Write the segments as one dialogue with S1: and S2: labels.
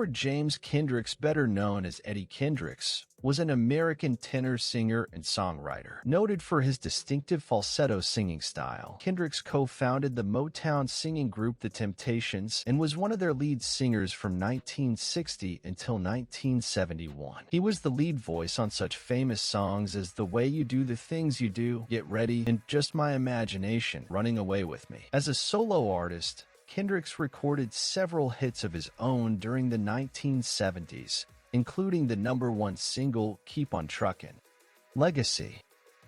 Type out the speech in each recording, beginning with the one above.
S1: Edward James Kendricks, better known as Eddie Kendricks, was an American tenor singer and songwriter. Noted for his distinctive falsetto singing style, Kendricks co-founded the Motown singing group The Temptations and was one of their lead singers from 1960 until 1971. He was the lead voice on such famous songs as The Way You Do the Things You Do, Get Ready, and Just My Imagination, Running Away With Me. As a solo artist, Kendricks recorded several hits of his own during the 1970s, including the #1 single, Keep on Truckin'. Legacy.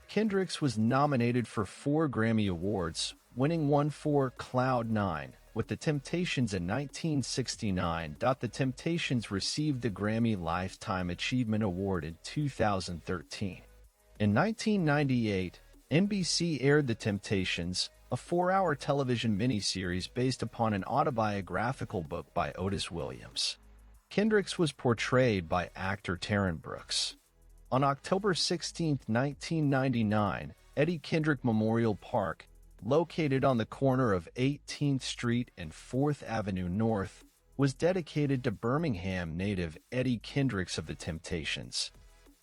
S1: Kendricks was nominated for 4 Grammy Awards, winning one for Cloud 9 with The Temptations in 1969. The Temptations received the Grammy Lifetime Achievement Award in 2013. In 1998, NBC aired The Temptations, a 4-hour television miniseries based upon an autobiographical book by Otis Williams. Kendricks was portrayed by actor Taryn Brooks. On October 16, 1999, Eddie Kendrick Memorial Park, located on the corner of 18th Street and 4th Avenue North, was dedicated to Birmingham native Eddie Kendricks of The Temptations.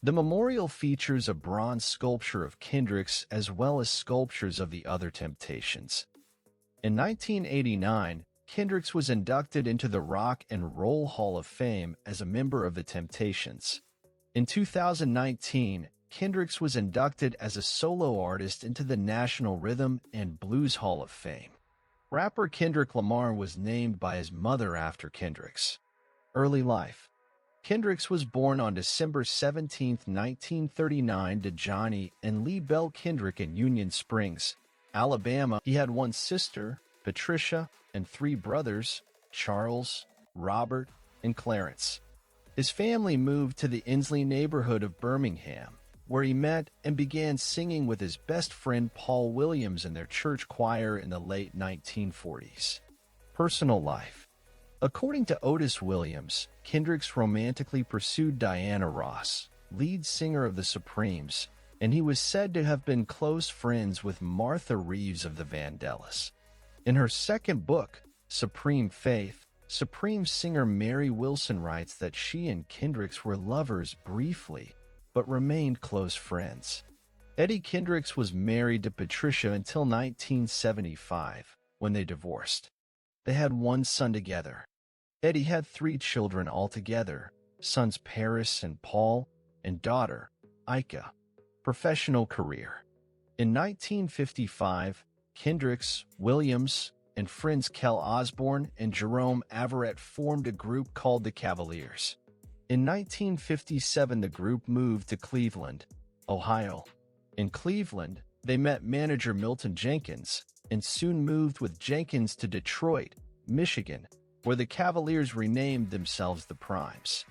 S1: The memorial features a bronze sculpture of Kendricks as well as sculptures of the other Temptations. In 1989, Kendricks was inducted into the Rock and Roll Hall of Fame as a member of The Temptations. In 2019, Kendricks was inducted as a solo artist into the National Rhythm and Blues Hall of Fame. Rapper Kendrick Lamar was named by his mother after Kendricks. Early life. Kendricks was born on December 17, 1939 to Johnny and Lee Bell Kendrick in Union Springs, Alabama. He had one sister, Patricia, and 3 brothers, Charles, Robert, and Clarence. His family moved to the Ensley neighborhood of Birmingham, where he met and began singing with his best friend Paul Williams in their church choir in the late 1940s. Personal life. According to Otis Williams, Kendricks romantically pursued Diana Ross, lead singer of the Supremes, and he was said to have been close friends with Martha Reeves of the Vandellas. In her second book, Supreme Faith, Supreme singer Mary Wilson writes that she and Kendricks were lovers briefly, but remained close friends. Eddie Kendricks was married to Patricia until 1975, when they divorced. They had one son together. Eddie had 3 children altogether, sons Paris and Paul, and daughter, Ika. Professional career. In 1955, Kendricks, Williams, and friends Kel Osborne and Jerome Averett formed a group called the Cavaliers. In 1957, the group moved to Cleveland, Ohio. In Cleveland, they met manager Milton Jenkins and soon moved with Jenkins to Detroit, Michigan, where the Cavaliers renamed themselves the Primes.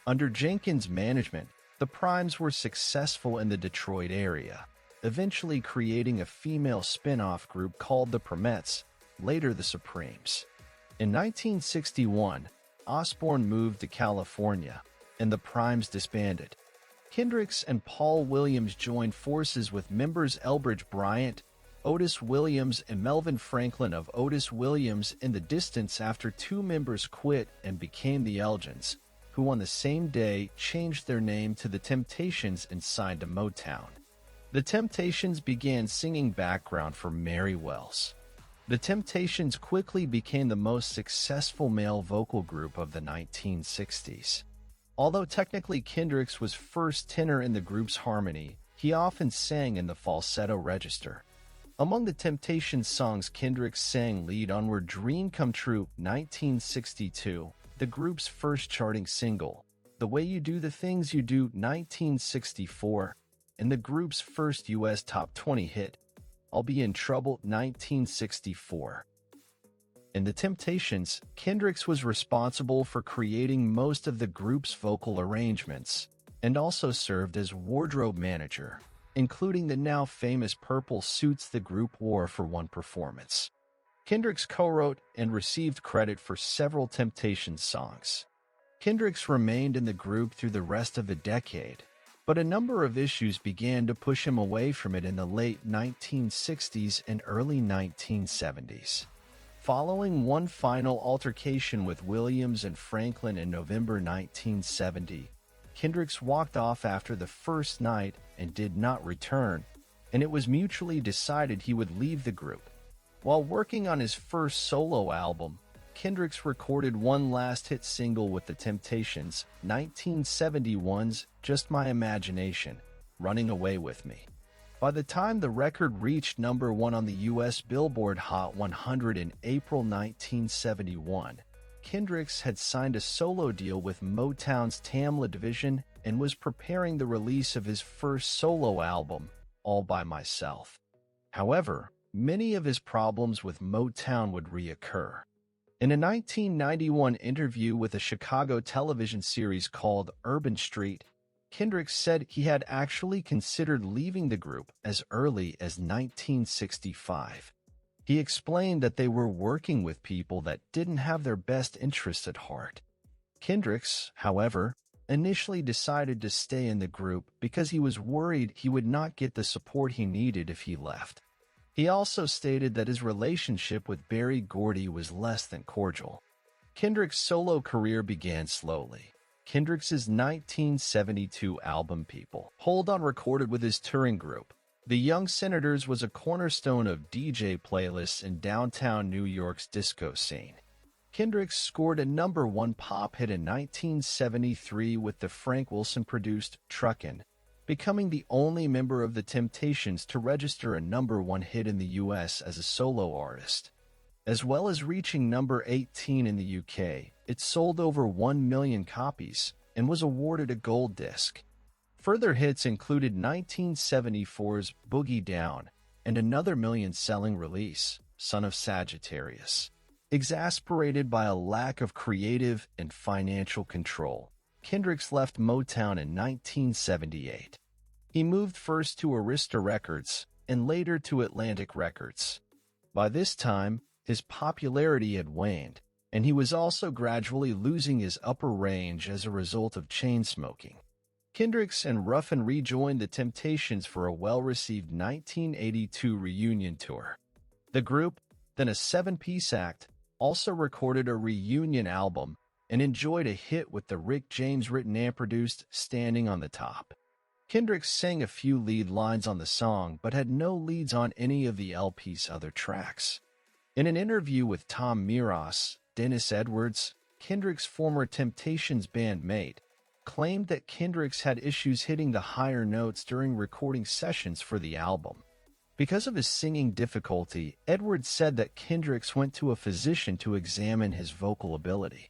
S1: Under Jenkins' management, the Primes were successful in the Detroit area, eventually creating a female spin-off group called the Primettes, later the Supremes. In 1961, Osborne moved to California, and the Primes disbanded. Kendricks and Paul Williams joined forces with members Elbridge Bryant, Otis Williams, and Melvin Franklin of Otis Williams in the Distance after 2 members quit and became the Elgins, who on the same day changed their name to The Temptations and signed to Motown. The Temptations began singing background for Mary Wells. The Temptations quickly became the most successful male vocal group of the 1960s. Although technically Kendricks was first tenor in the group's harmony, he often sang in the falsetto register. Among the Temptations songs Kendricks sang lead on were Dream Come True, 1962, the group's first charting single, The Way You Do the Things You Do, 1964, and the group's first U.S. Top 20 hit, I'll Be in Trouble, 1964. In The Temptations, Kendricks was responsible for creating most of the group's vocal arrangements, and also served as wardrobe manager, including the now famous purple suits the group wore for one performance. Kendricks co-wrote and received credit for several Temptations songs. Kendricks remained in the group through the rest of the decade, but a number of issues began to push him away from it in the late 1960s and early 1970s. Following one final altercation with Williams and Franklin in November 1970, Kendricks walked off after the first night and did not return, and it was mutually decided he would leave the group. While working on his first solo album, Kendricks recorded one last hit single with The Temptations, 1971's Just My Imagination, Running Away With Me. By the time the record reached number 1 on the U.S. Billboard Hot 100 in April 1971, Kendricks had signed a solo deal with Motown's Tamla division and was preparing the release of his first solo album, All By Myself. However, many of his problems with Motown would reoccur. In a 1991 interview with a Chicago television series called Urban Street, Kendricks said he had actually considered leaving the group as early as 1965. He explained that they were working with people that didn't have their best interests at heart. Kendricks, however, initially decided to stay in the group because he was worried he would not get the support he needed if he left. He also stated that his relationship with Berry Gordy was less than cordial. Kendrick's solo career began slowly. Kendrick's 1972 album People, Hold On, recorded with his touring group, The Young Senators, was a cornerstone of DJ playlists in downtown New York's disco scene. Kendricks scored a number 1 pop hit in 1973 with the Frank Wilson-produced Truckin, becoming the only member of The Temptations to register a number 1 hit in the U.S. as a solo artist. As well as reaching number 18 in the UK, it sold over 1 million copies and was awarded a gold disc. Further hits included 1974's Boogie Down and another million-selling release, Son of Sagittarius. Exasperated by a lack of creative and financial control, Kendricks left Motown in 1978. He moved first to Arista Records and later to Atlantic Records. By this time, his popularity had waned, and he was also gradually losing his upper range as a result of chain smoking. Kendricks and Ruffin rejoined The Temptations for a well-received 1982 reunion tour. The group, then a 7-piece act, also recorded a reunion album and enjoyed a hit with the Rick James written and produced Standing on the Top. Kendricks sang a few lead lines on the song but had no leads on any of the LP's other tracks. In an interview with Tom Miros, Dennis Edwards, Kendrick's former Temptations bandmate, claimed that Kendricks had issues hitting the higher notes during recording sessions for the album. Because of his singing difficulty, Edwards said that Kendricks went to a physician to examine his vocal ability.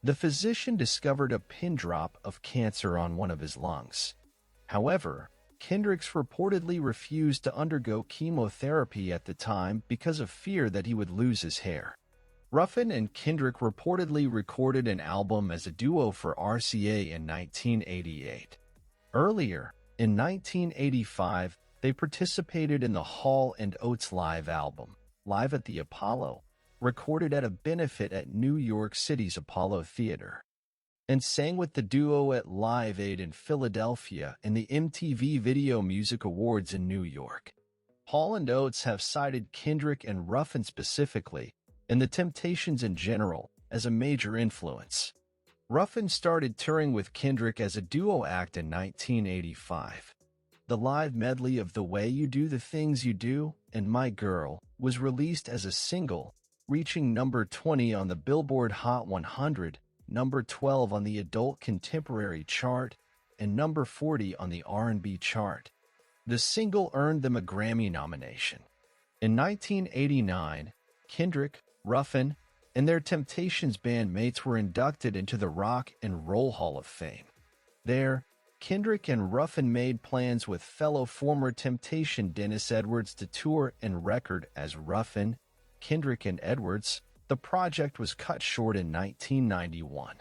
S1: The physician discovered a pin drop of cancer on one of his lungs. However, Kendricks reportedly refused to undergo chemotherapy at the time because of fear that he would lose his hair. Ruffin and Kendrick reportedly recorded an album as a duo for RCA in 1988. Earlier, in 1985, they participated in the Hall & Oates live album, Live at the Apollo, recorded at a benefit at New York City's Apollo Theater, and sang with the duo at Live Aid in Philadelphia and the MTV Video Music Awards in New York. Hall & Oates have cited Kendrick and Ruffin specifically, and The Temptations in general, as a major influence. Ruffin started touring with Kendrick as a duo act in 1985. The live medley of The Way You Do the Things You Do and My Girl was released as a single, reaching number 20 on the Billboard Hot 100, number 12 on the Adult Contemporary chart, and number 40 on the R&B chart. The single earned them a Grammy nomination. In 1989, Kendrick, Ruffin, and their Temptations bandmates were inducted into the Rock and Roll Hall of Fame. There, Kendrick and Ruffin made plans with fellow former Temptation Dennis Edwards to tour and record as Ruffin, Kendrick, and Edwards. The project was cut short in 1991.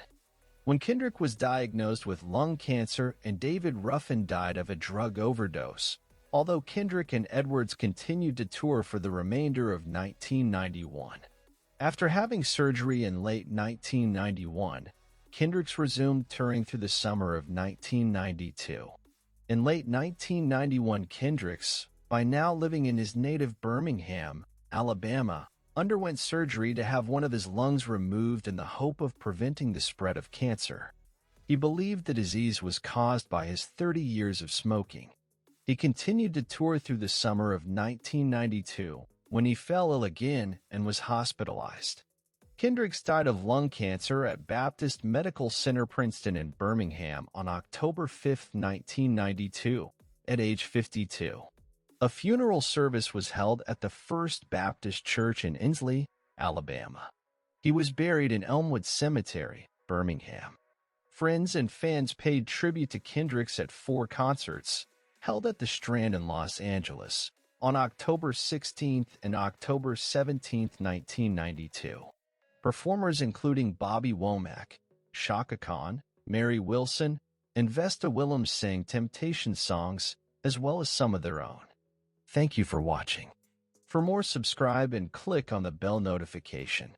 S1: When Kendrick was diagnosed with lung cancer and David Ruffin died of a drug overdose, although Kendrick and Edwards continued to tour for the remainder of 1991. After having surgery in late 1991, Kendricks resumed touring through the summer of 1992. In late 1991, Kendricks, by now living in his native Birmingham, Alabama, underwent surgery to have one of his lungs removed in the hope of preventing the spread of cancer. He believed the disease was caused by his 30 years of smoking. He continued to tour through the summer of 1992 when he fell ill again and was hospitalized. Kendricks died of lung cancer at Baptist Medical Center Princeton in Birmingham on October 5, 1992, at age 52. A funeral service was held at the First Baptist Church in Ensley, Alabama. He was buried in Elmwood Cemetery, Birmingham. Friends and fans paid tribute to Kendricks at 4 concerts, held at the Strand in Los Angeles, on October 16 and October 17, 1992. Performers including Bobby Womack, Chaka Khan, Mary Wilson, and Vesta Williams sang Temptation songs, as well as some of their own. Thank you for watching. For more, subscribe and click on the bell notification.